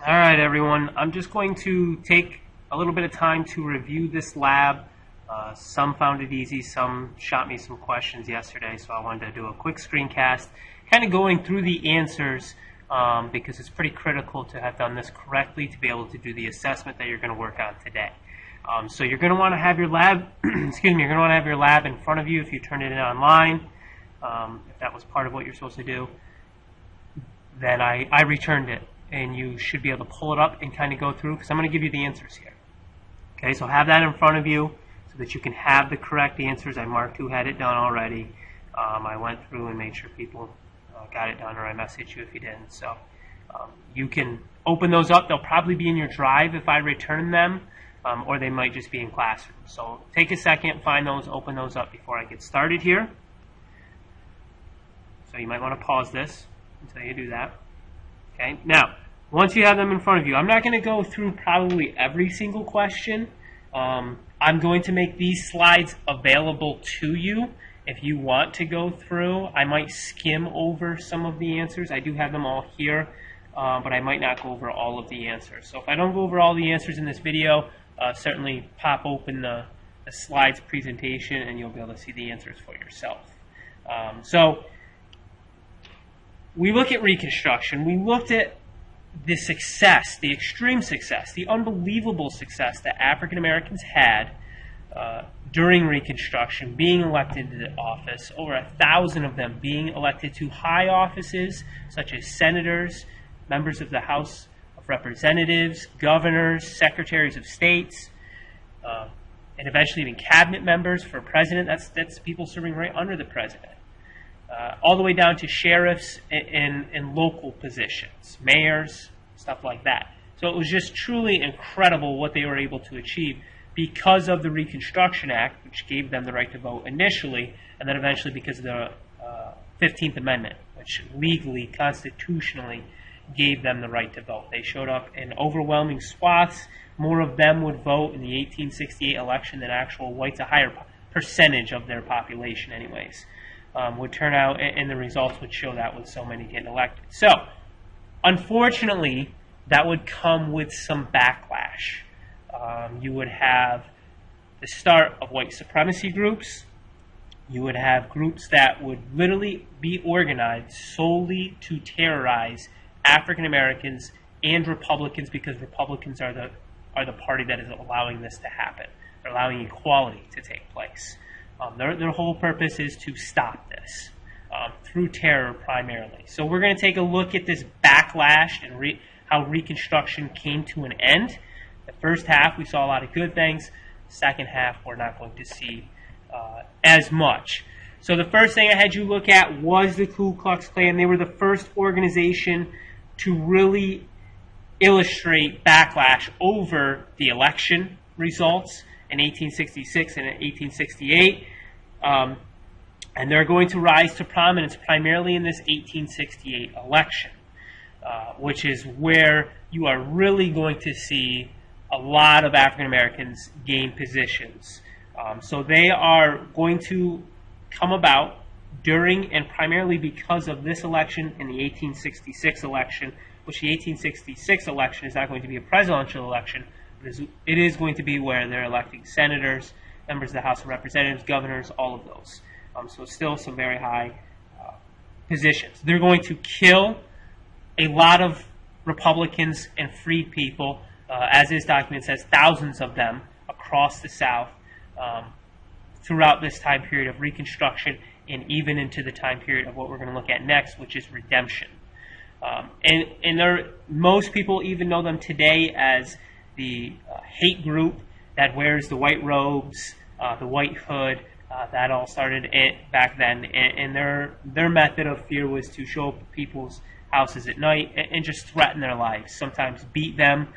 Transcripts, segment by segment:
All right, everyone. I'm just going to take a little bit of time to review this lab. Some found it easy, some shot me some questions yesterday, so I wanted to do a quick screencast, kind of going through the answers because it's pretty critical to have done this correctly to be able to do the assessment that you're going to work on today. So you're going to want to have your lab, excuse me, you're going to want to have your lab in front of you if you turned it in online. If that was part of what you're supposed to do, then I returned it, and you should be able to pull it up and kind of go through because I'm going to give you the answers here. Okay, so have that in front of you so that you can have the correct answers. I marked who had it done already. I went through and made sure people got it done, or I messaged you if you didn't. So you can open those up. They'll probably be in your drive if I return them, or they might just be in Classroom. So take a second, find those, open those up before I get started here. So you might want to pause this until you do that. Okay. Now, once you have them in front of you, I'm not going to go through probably every single question. I'm going to make these slides available to you if you want to go through. I might skim over some of the answers. I do have them all here, but I might not go over all of the answers. So if I don't go over all the answers in this video, certainly pop open the slides presentation and you'll be able to see the answers for yourself. So we look at Reconstruction. We looked at the success, the extreme success, the unbelievable success that African Americans had during Reconstruction, being elected to office, over 1,000 of them being elected to high offices such as senators, members of the House of Representatives, governors, secretaries of states, and eventually even cabinet members for president. That's people serving right under the president. All the way down to sheriffs in local positions, mayors, stuff like that. So it was just truly incredible what they were able to achieve because of the Reconstruction Act, which gave them the right to vote initially, and then eventually because of the 15th Amendment, which legally, constitutionally, gave them the right to vote. They showed up in overwhelming swaths. More of them would vote in the 1868 election than actual whites, a higher percentage of their population anyways. Would turn out, and the results would show that with so many getting elected. So, unfortunately, that would come with some backlash. You would have the start of white supremacy groups. You would have groups that would literally be organized solely to terrorize African Americans and Republicans, because Republicans are the party that is allowing this to happen. They're allowing equality to take place. Their whole purpose is to stop this through terror primarily. So we're going to take a look at this backlash and how Reconstruction came to an end. The first half we saw a lot of good things. Second half we're not going to see as much. So the first thing I had you look at was the Ku Klux Klan. They were the first organization to really illustrate backlash over the election results in 1866 and in 1868, and they're going to rise to prominence primarily in this 1868 election, which is where you are really going to see a lot of African Americans gain positions. So they are going to come about during and primarily because of this election and the 1866 election, which the 1866 election is not going to be a presidential election. It is going to be where they're electing senators, members of the House of Representatives, governors, all of those. So still some very high positions. They're going to kill a lot of Republicans and freed people, as this document says, thousands of them across the South throughout this time period of Reconstruction and even into the time period of what we're going to look at next, which is Redemption. Most people even know them today as the hate group that wears the white robes, the white hood. That all started back then, and their method of fear was to show up at people's houses at night and just threaten their lives. Sometimes beat them,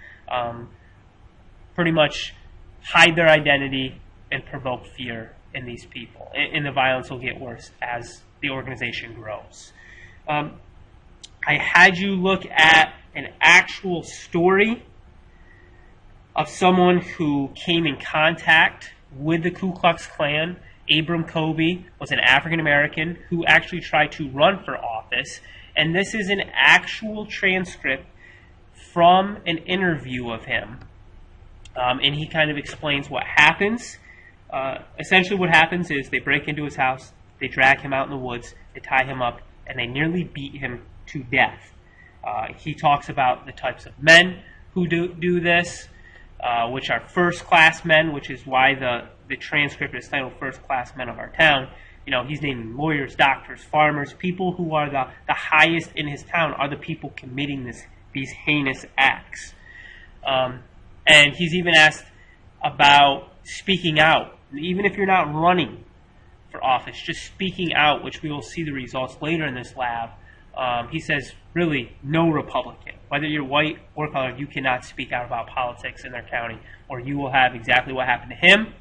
pretty much hide their identity and provoke fear in these people. And the violence will get worse as the organization grows. I had you look at an actual story of someone who came in contact with the Ku Klux Klan. Abram Kobe was an African American who actually tried to run for office, and this is an actual transcript from an interview of him, and he kind of explains what happens. Essentially what happens is they break into his house, they drag him out in the woods, they tie him up, and they nearly beat him to death. He talks about the types of men who do this, which are first-class men, which is why the transcript is titled First-Class Men of Our Town. You know, he's naming lawyers, doctors, farmers, people who are the highest in his town are the people committing these heinous acts. And he's even asked about speaking out. Even if you're not running for office, just speaking out, which we will see the results later in this lab. He says, really, no Republican, whether you're white or colored, you cannot speak out about politics in their county, or you will have exactly what happened to him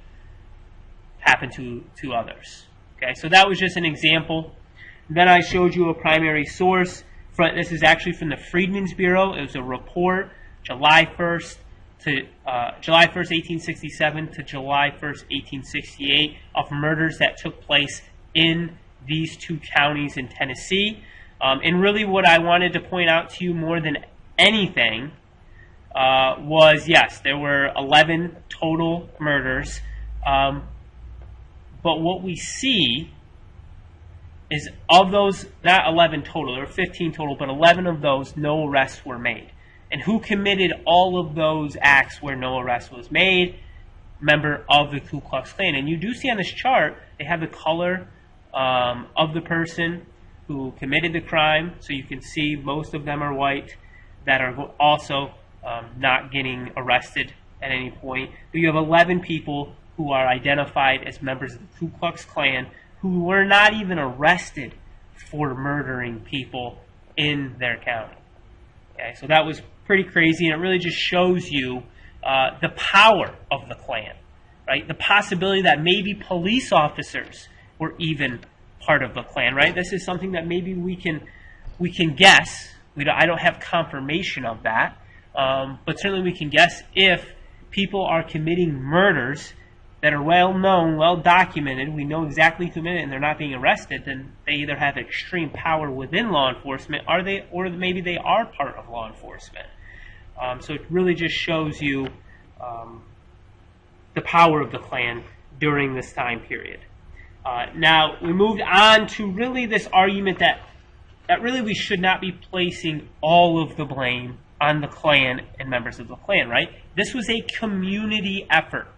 happen to others. Okay, so that was just an example. Then I showed you a primary source. This is actually from the Freedmen's Bureau. It was a report, July 1st, 1867 to July 1st, 1868, of murders that took place in these two counties in Tennessee. And really what I wanted to point out to you more than anything was, yes, there were 11 total murders. But what we see is of those, not 11 total, there were 15 total, but 11 of those, no arrests were made. And who committed all of those acts where no arrest was made? Member of the Ku Klux Klan. And you do see on this chart, they have the color of the person who committed the crime. So you can see most of them are white that are also not getting arrested at any point. But you have 11 people who are identified as members of the Ku Klux Klan who were not even arrested for murdering people in their county. Okay, so that was pretty crazy, and it really just shows you the power of the Klan, right? The possibility that maybe police officers were even part of the Klan, right? This is something that maybe we can guess. I don't have confirmation of that, but certainly we can guess if people are committing murders that are well known, well documented, we know exactly who committed it, and they're not being arrested, then they either have extreme power within law enforcement, or maybe they are part of law enforcement. So it really just shows you the power of the Klan during this time period. Now, we moved on to really this argument that really we should not be placing all of the blame on the Klan and members of the Klan, right? This was a community effort.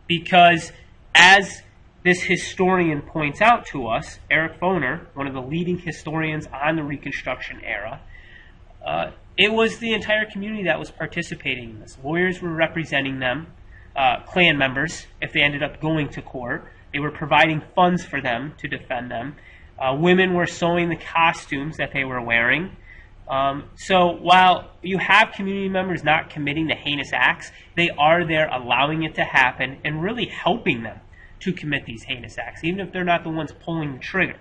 Because as this historian points out to us, Eric Foner, one of the leading historians on the Reconstruction era, it was the entire community that was participating in this. Lawyers were representing them, Klan members, if they ended up going to court. They were providing funds for them to defend them. Women were sewing the costumes that they were wearing. So while you have community members not committing the heinous acts, they are there allowing it to happen and really helping them to commit these heinous acts, even if they're not the ones pulling the trigger.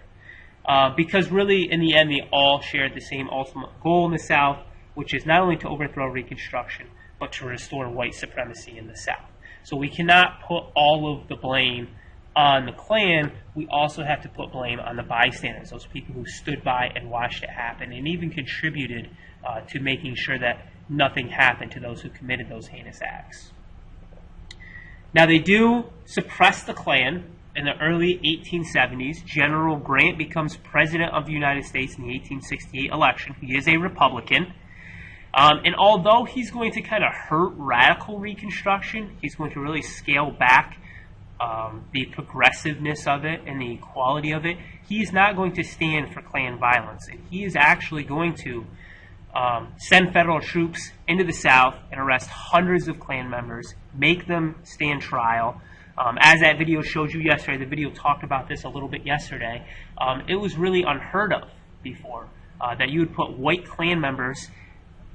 Because really, in the end, they all shared the same ultimate goal in the South, which is not only to overthrow Reconstruction, but to restore white supremacy in the South. So we cannot put all of the blame on the Klan. We also have to put blame on the bystanders, those people who stood by and watched it happen and even contributed to making sure that nothing happened to those who committed those heinous acts. Now, they do suppress the Klan. In the early 1870s, General Grant becomes President of the United States in the 1868 election. He is a Republican. And although he's going to kind of hurt radical Reconstruction, he's going to really scale back the progressiveness of it and the equality of it. He is not going to stand for Klan violence. And he is actually going to send federal troops into the South and arrest hundreds of Klan members, make them stand trial. As that video showed you yesterday, the video talked about this a little bit yesterday, it was really unheard of before that you would put white Klan members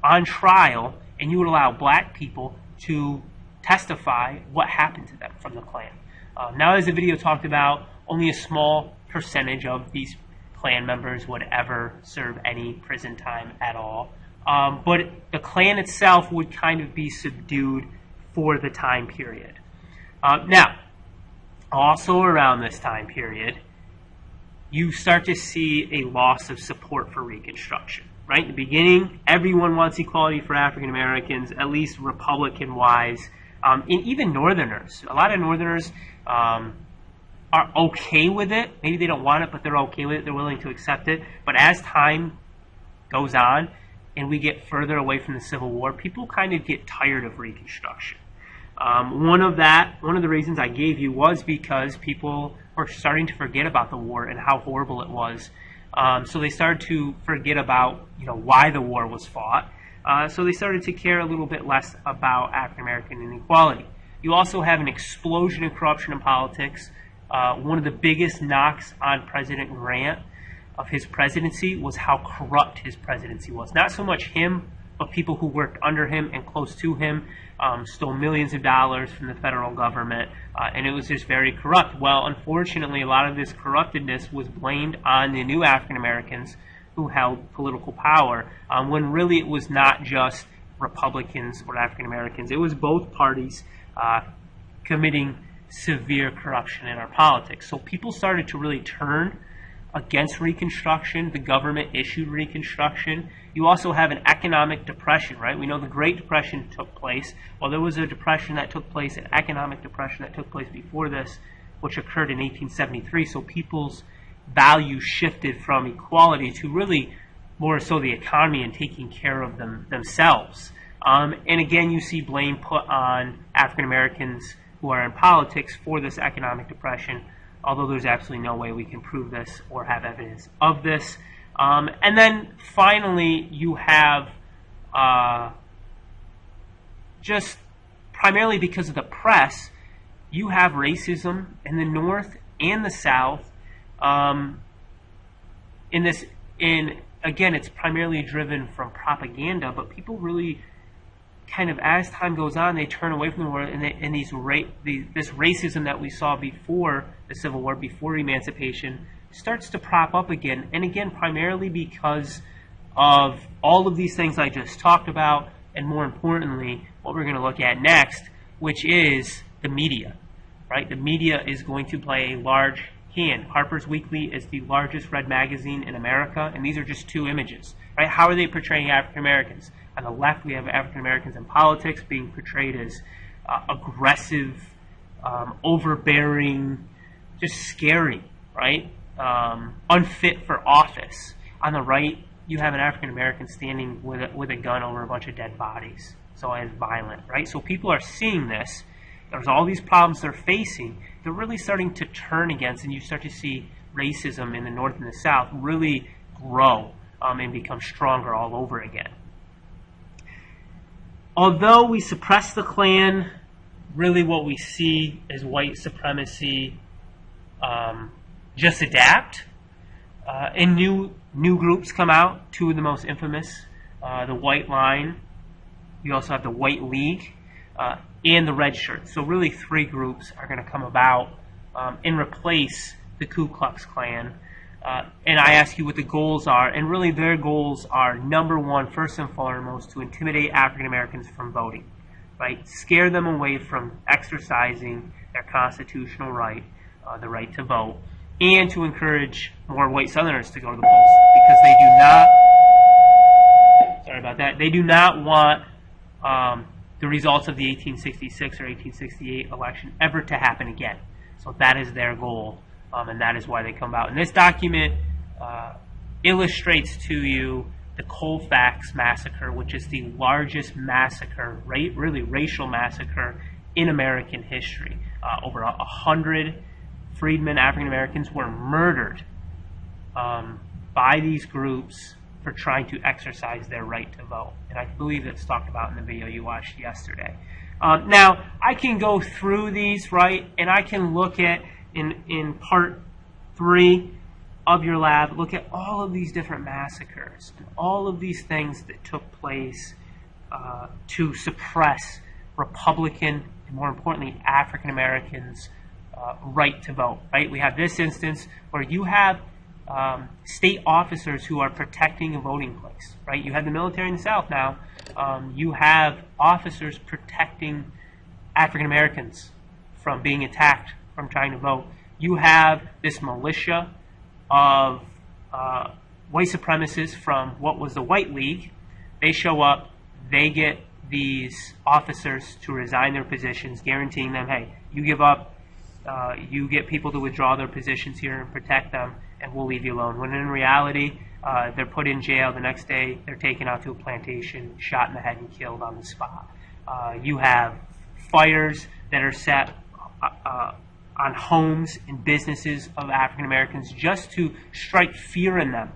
on trial and you would allow black people to testify what happened to them from the Klan. Now, as the video talked about, only a small percentage of these Klan members would ever serve any prison time at all. But the Klan itself would kind of be subdued for the time period. Now, also around this time period, you start to see a loss of support for Reconstruction. right? In the beginning, everyone wants equality for African Americans, at least Republican-wise, and even Northerners. A lot of Northerners are okay with it. Maybe they don't want it, but they're okay with it. They're willing to accept it. But as time goes on and we get further away from the Civil War, people kind of get tired of Reconstruction. One of the reasons I gave you was because people were starting to forget about the war and how horrible it was. So they started to forget about, why the war was fought. So they started to care a little bit less about African American inequality. You also have an explosion of corruption in politics. One of the biggest knocks on President Grant of his presidency was how corrupt his presidency was. Not so much him, but people who worked under him and close to him stole millions of dollars from the federal government, and it was just very corrupt. Well, unfortunately, a lot of this corruptedness was blamed on the new African Americans who held political power, when really it was not just Republicans or African Americans. It was both parties committing severe corruption in our politics. So people started to really turn against Reconstruction. The government issued Reconstruction. You also have an economic depression, right? We know the Great Depression took place. Well, there was a depression that took place, an economic depression that took place before this, which occurred in 1873. So people's values shifted from equality to really more so the economy and taking care of themselves. And again, you see blame put on African Americans who are in politics for this economic depression, although there's absolutely no way we can prove this or have evidence of this. And then finally, you have, just primarily because of the press, you have racism in the North and the South. Again, it's primarily driven from propaganda, but people really kind of, as time goes on, they turn away from the war, and this racism that we saw before the Civil War, before emancipation, starts to prop up again. And again, primarily because of all of these things I just talked about, and more importantly, what we're going to look at next, which is the media, right? The media is going to play a large hand. Harper's Weekly is the largest read magazine in America, and these are just two images, right? How are they portraying African Americans? On the left, we have African Americans in politics being portrayed as aggressive, overbearing, just scary, right? Unfit for office. On the right, you have an African American standing with a gun over a bunch of dead bodies, so as violent, right? So people are seeing this. There's all these problems they're facing. They're really starting to turn against, and you start to see racism in the North and the South really grow and become stronger all over again. Although we suppress the Klan, really what we see is white supremacy just adapt. And new groups come out. Two of the most infamous, the White Line. You also have the White League and the Red Shirts. So really three groups are going to come about and replace the Ku Klux Klan. And I ask you what the goals are, and really their goals are, number one, first and foremost, to intimidate African Americans from voting, right? Scare them away from exercising their constitutional right, the right to vote, and to encourage more white Southerners to go to the polls, because they do not, sorry about that, they do not want the results of the 1866 or 1868 election ever to happen again. So that is their goal. And that is why they come out. And this document illustrates to you the Colfax Massacre, which is the largest massacre, really racial massacre, in American history. Over 100 freedmen, African Americans, were murdered by these groups for trying to exercise their right to vote. And I believe it's talked about in the video you watched yesterday. Now, I can go through these, right, and I can look at, in part 3 of your lab, look at all of these different massacres and all of these things that took place to suppress Republican and, more importantly, African Americans' right to vote. Right? We have this instance where you have state officers who are protecting a voting place. Right? You have the military in the South now. You have officers protecting African Americans from being attacked, from trying to vote. You have this militia of white supremacists from what was the White League, they show up, they get these officers to resign their positions, guaranteeing them, hey, you give up, you get people to withdraw their positions here and protect them, and we'll leave you alone. When in reality, they're put in jail. The next day, they're taken out to a plantation, shot in the head, and killed on the spot. You have fires that are set on homes and businesses of African Americans just to strike fear in them.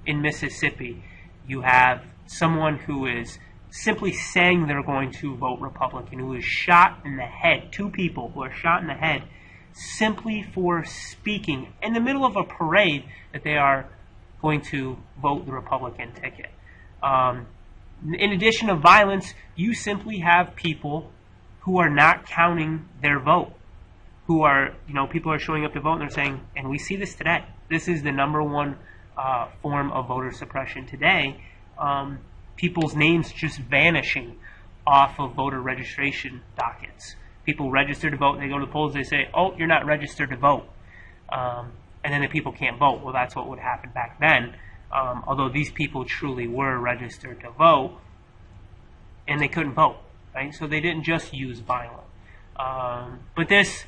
In Mississippi, you have someone who is simply saying they're going to vote Republican, who is shot in the head, 2 people who are shot in the head simply for speaking in the middle of a parade that they are going to vote the Republican ticket. In addition to violence, you simply have people who are not counting their vote, who are, people are showing up to vote and they're saying, and we see this today, this is the #1 form of voter suppression today, people's names just vanishing off of voter registration dockets. People register to vote, they go to the polls, they say, oh, you're not registered to vote. And then the people can't vote. Well, that's what would happen back then, although these people truly were registered to vote, and they couldn't vote, right? So they didn't just use violence. But this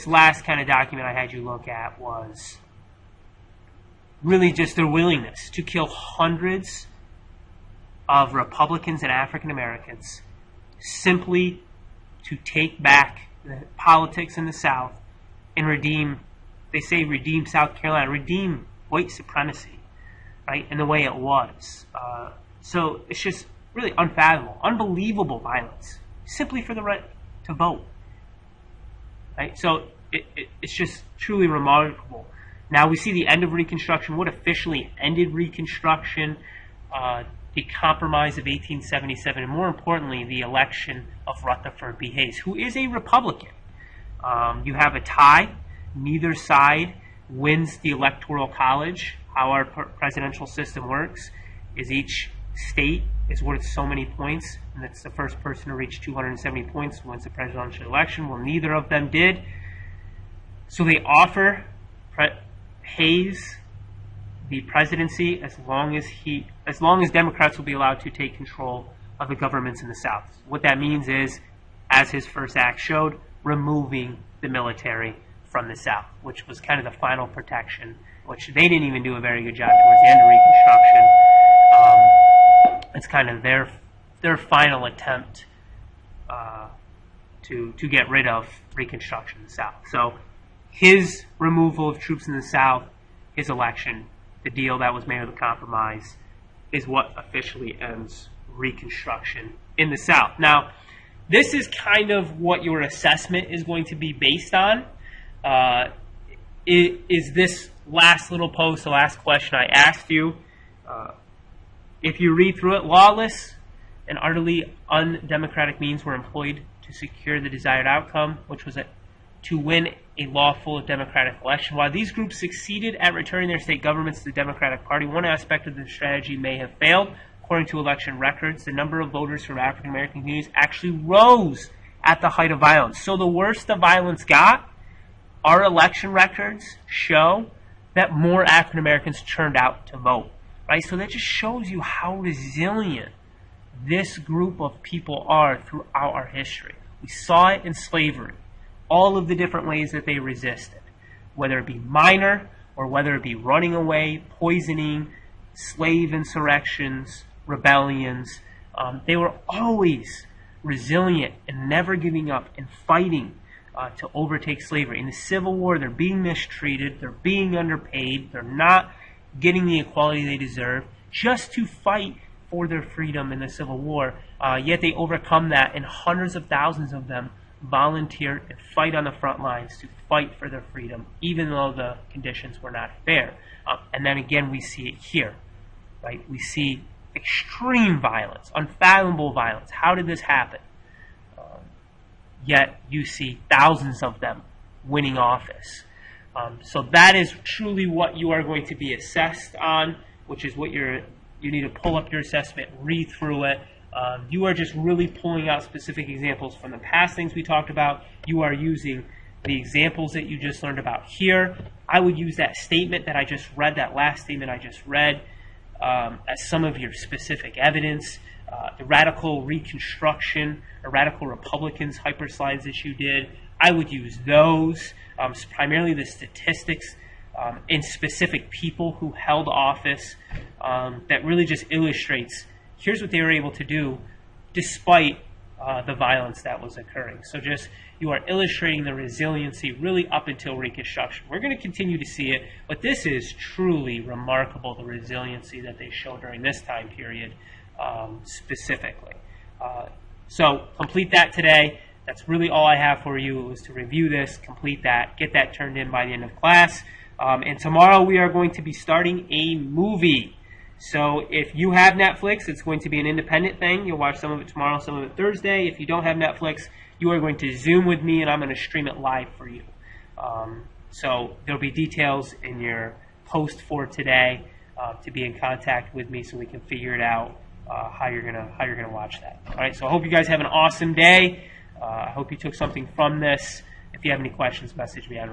last kind of document I had you look at was really just their willingness to kill hundreds of Republicans and African Americans simply to take back the politics in the South and redeem, they say redeem South Carolina, redeem white supremacy, right, in the way it was. So it's just really unfathomable, unbelievable violence, simply for the right to vote. Right? So it's just truly remarkable. Now we see the end of Reconstruction. What officially ended Reconstruction? The Compromise of 1877, and more importantly, the election of Rutherford B. Hayes, who is a Republican. You have a tie. Neither side wins the Electoral College. How our presidential system works is each state is worth so many points, and that's the first person to reach 270 points wins the presidential election. Well, neither of them did. So they offer Hayes the presidency as long as Democrats will be allowed to take control of the governments in the South. What that means is, as his first act showed, removing the military from the South, which was kind of the final protection, which they didn't even do a very good job towards the end of Reconstruction. It's kind of their final attempt to get rid of Reconstruction in the South. So his removal of troops in the South, his election, the deal that was made with the compromise, is what officially ends Reconstruction in the South. Now, this is kind of what your assessment is going to be based on. Is this last little post, the last question I asked you, if you read through it, lawless and utterly undemocratic means were employed to secure the desired outcome, which was to win a lawful democratic election. While these groups succeeded at returning their state governments to the Democratic Party, one aspect of the strategy may have failed. According to election records, the number of voters from African American communities actually rose at the height of violence. So the worse the violence got, our election records show that more African Americans turned out to vote. Right? So that just shows you how resilient this group of people are throughout our history. We saw it in slavery. All of the different ways that they resisted, whether it be minor or whether it be running away, poisoning, slave insurrections, rebellions. They were always resilient and never giving up and fighting to overtake slavery. In the Civil War, they're being mistreated, they're being underpaid, they're not getting the equality they deserve, just to fight for their freedom in the Civil War. Yet they overcome that, and hundreds of thousands of them volunteer and fight on the front lines to fight for their freedom, even though the conditions were not fair. And then again, we see it here, right? We see extreme violence, unfathomable violence. How did this happen? Yet you see thousands of them winning office. So that is truly what you are going to be assessed on, which is what you need to pull up your assessment, read through it. You are just really pulling out specific examples from the past things we talked about. You are using the examples that you just learned about here. I would use that statement that I just read, that last statement I just read, as some of your specific evidence. The radical Reconstruction or radical Republicans hyperslides that you did, I would use those, primarily the statistics in specific people who held office, that really just illustrates here's what they were able to do despite the violence that was occurring. So just, you are illustrating the resiliency really up until Reconstruction. We're going to continue to see it, but this is truly remarkable, the resiliency that they show during this time period specifically. So complete that today. That's really all I have for you. It was to review this, complete that, get that turned in by the end of class. And tomorrow we are going to be starting a movie. So if you have Netflix, it's going to be an independent thing. You'll watch some of it tomorrow, some of it Thursday. If you don't have Netflix, you are going to Zoom with me, and I'm going to stream it live for you. So there'll be details in your post for today to be in contact with me so we can figure it out how you're gonna watch that. All right. So I hope you guys have an awesome day. I hope you took something from this. If you have any questions, message me on.